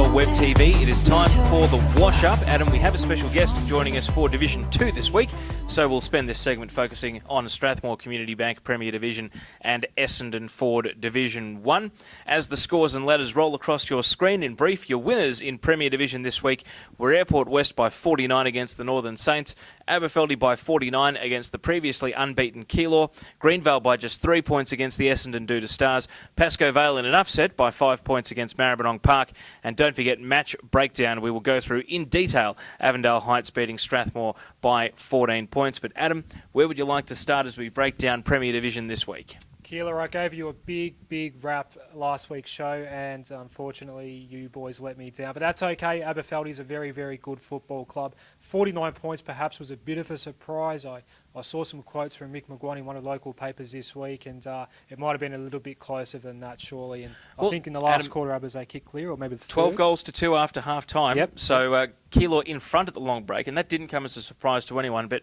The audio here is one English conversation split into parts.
for Web TV. It is time for the wash-up. Adam, we have a special guest joining us for Division 2 this week, so we'll spend this segment focusing on Strathmore Community Bank Premier Division and Essendon Ford Division 1. As the scores and ladders roll across your screen, in brief, your winners in Premier Division this week were Airport West by 49 against the Northern Saints, Aberfeldy by 49 against the previously unbeaten Keilor, Greenvale by just 3 points against the Essendon Duda Stars, Pascoe Vale in an upset by 5 points against Maribyrnong Park, and don't forget match breakdown. We will go through in detail Avondale Heights beating Strathmore by 14 points. But Adam, where would you like to start as we break down Premier Division this week? Keilor, I gave you a big rap last week's show, and unfortunately you boys let me down. But that's okay. Aberfeldy's a very good football club. 49 points perhaps was a bit of a surprise. I saw some quotes from Mick McGuane in one of the local papers this week, and it might have been a little bit closer than that, surely. And I think in the last quarter, Abers, they kicked clear, or maybe the 12 goals to 2 after half-time. Yep. So Keilor in front at the long break, and that didn't come as a surprise to anyone. But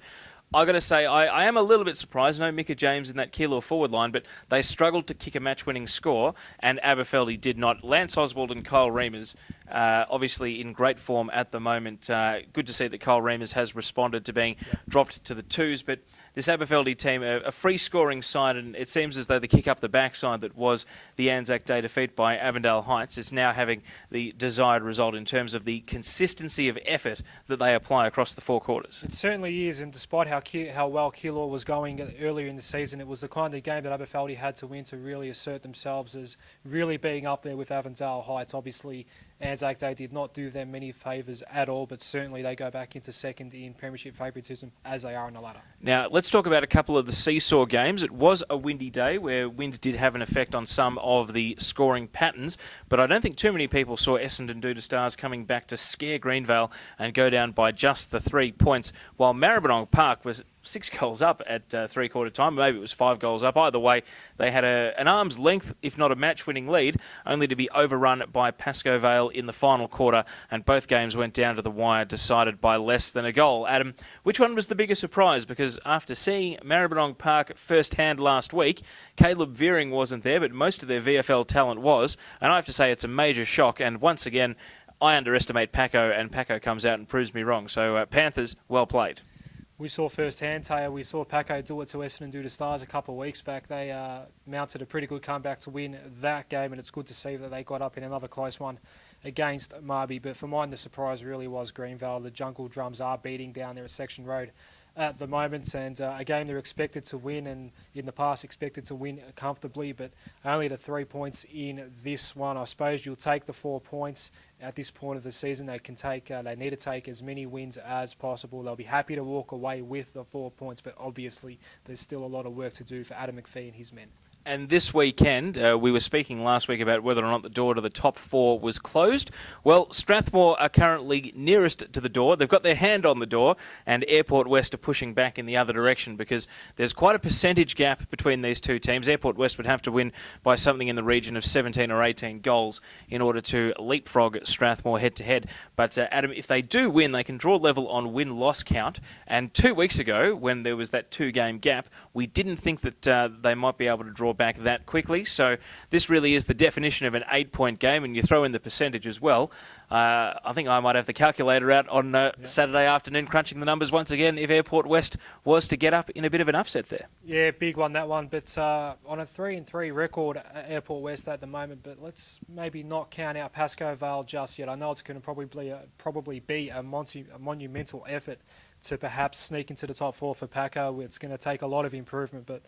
I got to say, I am a little bit surprised. No Micah James in that Keilor forward line, but they struggled to kick a match-winning score, and Aberfeldy did not. Lance Oswald and Kyle Reimers, obviously in great form at the moment. Good to see that Kyle Reimers has responded to being dropped to the twos, but this Aberfeldy team, a free-scoring side, and it seems as though the kick up the backside that was the Anzac Day defeat by Avondale Heights is now having the desired result in terms of the consistency of effort that they apply across the four quarters. It certainly is, and despite how well Keilor was going earlier in the season, it was the kind of game that Aberfeldy had to win to really assert themselves as really being up there with Avondale Heights. Obviously, Anzac Day did not do them many favours at all, but certainly they go back into second in premiership favouritism as they are on the ladder. Now, let's talk about a couple of the seesaw games. It was a windy day where wind did have an effect on some of the scoring patterns, but I don't think too many people saw Essendon Duda Stars coming back to scare Greenvale and go down by just the 3 points, while Maribyrnong Park was 6 goals up at three-quarter time. Maybe it was 5 goals up. Either way, they had an arm's length, if not a match-winning lead, only to be overrun by Pascoe Vale in the final quarter, and both games went down to the wire, decided by less than a goal. Adam, which one was the biggest surprise? Because after seeing Maribyrnong Park firsthand last week, Caleb Veering wasn't there, but most of their VFL talent was, and I have to say it's a major shock, and once again, I underestimate Paco, and Paco comes out and proves me wrong. So Panthers, well played. We saw firsthand, Taya, we saw Paco do it to Essendon Duda Stars a couple of weeks back. They mounted a pretty good comeback to win that game, and it's good to see that they got up in another close one against Marby. But for mine, the surprise really was Greenvale. The Jungle Drums are beating down there at Section Road at the moment, and a game they're expected to win, and in the past expected to win comfortably, but only the 3 points in this one. I suppose you'll take the 4 points at this point of the season. They can take, they need to take as many wins as possible. They'll be happy to walk away with the 4 points, but obviously there's still a lot of work to do for Adam McPhee and his men. And this weekend, we were speaking last week about whether or not the door to the top 4 was closed. Well, Strathmore are currently nearest to the door. They've got their hand on the door, and Airport West are pushing back in the other direction because there's quite a percentage gap between these two teams. Airport West would have to win by something in the region of 17 or 18 goals in order to leapfrog Strathmore head-to-head. But, Adam, if they do win, they can draw level on win-loss count. And 2 weeks ago, when there was that 2-game gap, we didn't think that they might be able to draw back that quickly. So this really is the definition of an 8-point game, and you throw in the percentage as well. I think I might have the calculator out on Saturday afternoon crunching the numbers once again if Airport West was to get up in a bit of an upset there. Yeah, big one, that one. But on a 3-3 record at Airport West at the moment, but let's maybe not count out Pascoe Vale just yet. I know it's going to probably be a monumental effort to perhaps sneak into the top 4 for Paco. It's going to take a lot of improvement, but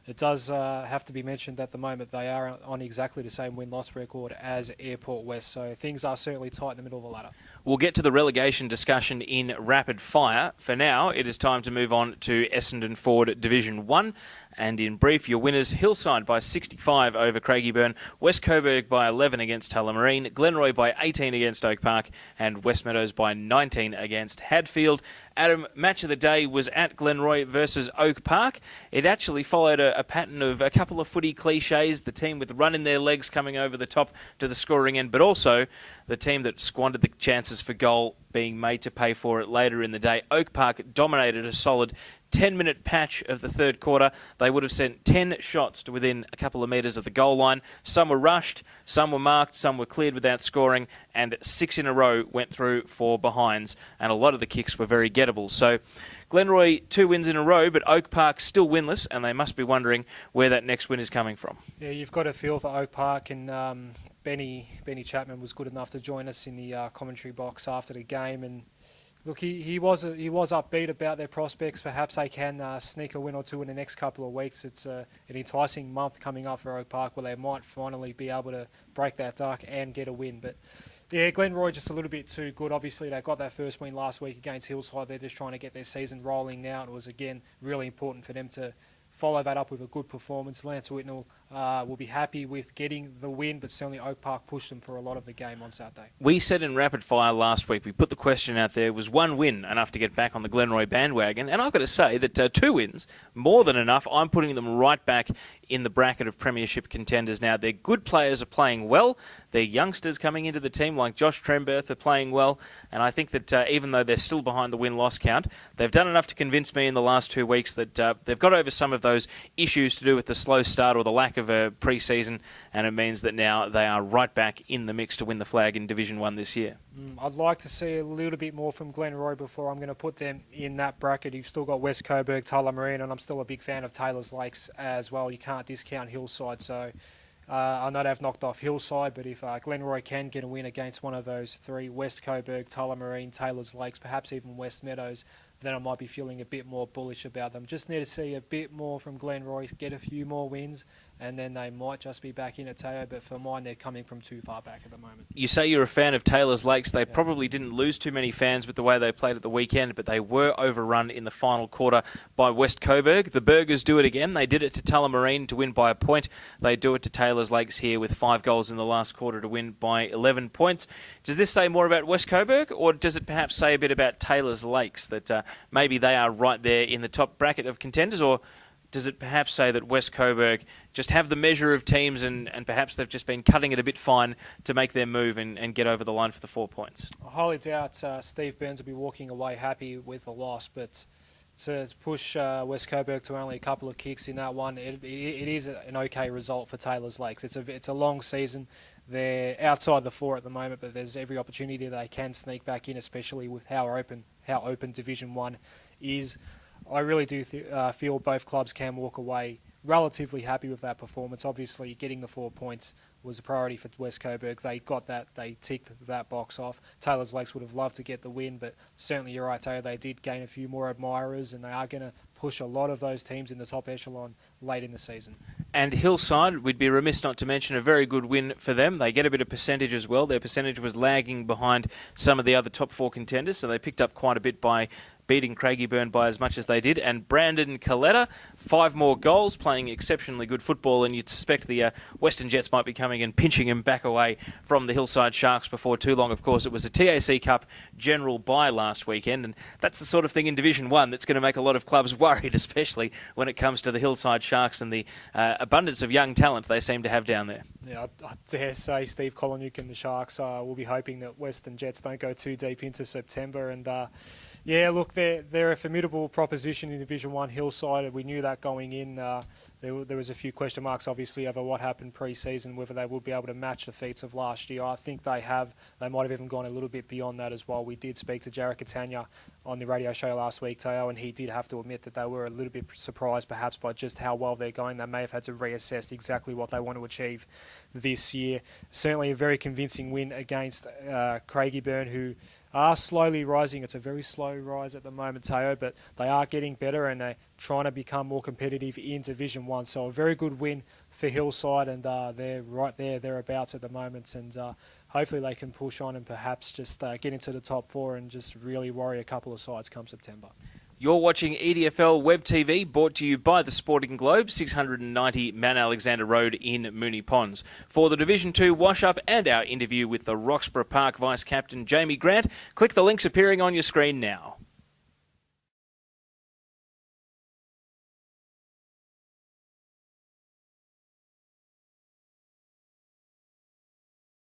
it does have to be mentioned at the moment they are on exactly the same win-loss record as Airport West, so things are certainly tight in the middle of the ladder. We'll get to the relegation discussion in rapid fire. For now, it is time to move on to Essendon Ford Division 1. And in brief, your winners, Hillside by 65 over Craigieburn, West Coburg by 11 against Tullamarine, Glenroy by 18 against Oak Park, and West Meadows by 19 against Hadfield. Adam, match of the day was at Glenroy versus Oak Park. It actually followed a pattern of a couple of footy cliches, the team with run in their legs coming over the top to the scoring end, but also the team that squandered the chances for goal being made to pay for it later in the day. Oak Park dominated a solid 10-minute patch of the third quarter, they would have sent 10 shots to within a couple of metres of the goal line. Some were rushed, some were marked, some were cleared without scoring, and 6 in a row went through for behinds, and a lot of the kicks were very gettable. So Glenroy 2 wins in a row, but Oak Park still winless, and they must be wondering where that next win is coming from. Yeah, you've got a feel for Oak Park, and Benny Chapman was good enough to join us in the commentary box after the game, and look, he was upbeat about their prospects. Perhaps they can sneak a win or two in the next couple of weeks. It's an enticing month coming up for Oak Park where they might finally be able to break that duck and get a win. But yeah, Glenroy just a little bit too good. Obviously, they got that first win last week against Hillside. They're just trying to get their season rolling now. It was, again, really important for them to follow that up with a good performance. Lance Whitnell will be happy with getting the win, but certainly Oak Park pushed them for a lot of the game on Saturday. We said in Rapid Fire last week, we put the question out there, was one win enough to get back on the Glenroy bandwagon? And I've got to say that 2 wins, more than enough. I'm putting them right back in the bracket of premiership contenders now. Their good players are playing well. Their youngsters coming into the team, like Josh Tremberth, are playing well. And I think that even though they're still behind the win-loss count, they've done enough to convince me in the last 2 weeks that they've got over some of those issues to do with the slow start or the lack of a pre-season, and it means that now they are right back in the mix to win the flag in Division 1 this year. I'd like to see a little bit more from Glenroy before I'm going to put them in that bracket. You've still got West Coburg, Tullamarine, and I'm still a big fan of Taylor's Lakes as well. You can't discount Hillside, so I know they've knocked off Hillside, but if Glenroy can get a win against one of those 3, West Coburg, Tullamarine, Taylor's Lakes, perhaps even West Meadows, then I might be feeling a bit more bullish about them. Just need to see a bit more from Glenroy, get a few more wins, and then they might just be back in at Teo, but for mine, they're coming from too far back at the moment. You say you're a fan of Taylor's Lakes. They probably didn't lose too many fans with the way they played at the weekend, but they were overrun in the final quarter by West Coburg. The Burgers do it again. They did it to Tullamarine to win by a point. They do it to Taylor's Lakes here with 5 goals in the last quarter to win by 11 points. Does this say more about West Coburg, or does it perhaps say a bit about Taylor's Lakes, that maybe they are right there in the top bracket of contenders, or does it perhaps say that West Coburg just have the measure of teams and perhaps they've just been cutting it a bit fine to make their move and get over the line for the 4 points? I highly doubt Steve Burns will be walking away happy with the loss, but to push West Coburg to only a couple of kicks in that one, it is an okay result for Taylor's Lakes. It's a long season. They're outside the 4 at the moment, but there's every opportunity they can sneak back in, especially with how open Division 1 is. I really do feel both clubs can walk away relatively happy with that performance. Obviously, getting the 4 points was a priority for West Coburg. They got that, they ticked that box off. Taylor's Lakes would have loved to get the win, but certainly you're right, Taylor, they did gain a few more admirers, and they are going to push a lot of those teams in the top echelon late in the season. And Hillside, we'd be remiss not to mention a very good win for them. They get a bit of percentage as well. Their percentage was lagging behind some of the other top 4 contenders, so they picked up quite a bit by beating Craigieburn by as much as they did. And Brandon Coletta, 5 more goals, playing exceptionally good football, and you'd suspect the Western Jets might be coming and pinching him back away from the Hillside Sharks before too long. Of course, it was a TAC Cup general bye last weekend, and that's the sort of thing in Division 1 that's going to make a lot of clubs worried, especially when it comes to the Hillside Sharks and the abundance of young talent they seem to have down there. Yeah, I dare say Steve Koloniuk and the Sharks will be hoping that Western Jets don't go too deep into September, and yeah, look, they're a formidable proposition in Division 1 Hillside. We knew that going in. There was a few question marks, obviously, over what happened pre-season, whether they would be able to match the feats of last year. I think they have. They might have even gone a little bit beyond that as well. We did speak to Jarrett Catania on the radio show last week, Teo, and he did have to admit that they were a little bit surprised perhaps by just how well they're going. They may have had to reassess exactly what they want to achieve this year. Certainly a very convincing win against Craigieburn, who are slowly rising. It's a very slow rise at the moment, Teo, but they are getting better and they're trying to become more competitive in Division 1. So a very good win for Hillside, and they're right there, thereabouts at the moment. And hopefully they can push on and perhaps just get into the top 4 and just really worry a couple of sides come September. You're watching EDFL Web TV, brought to you by the Sporting Globe, 690 Man Alexander Road in Moonee Ponds. For the Division 2 wash-up and our interview with the Roxburgh Park Vice-Captain Jamie Grant, click the links appearing on your screen now.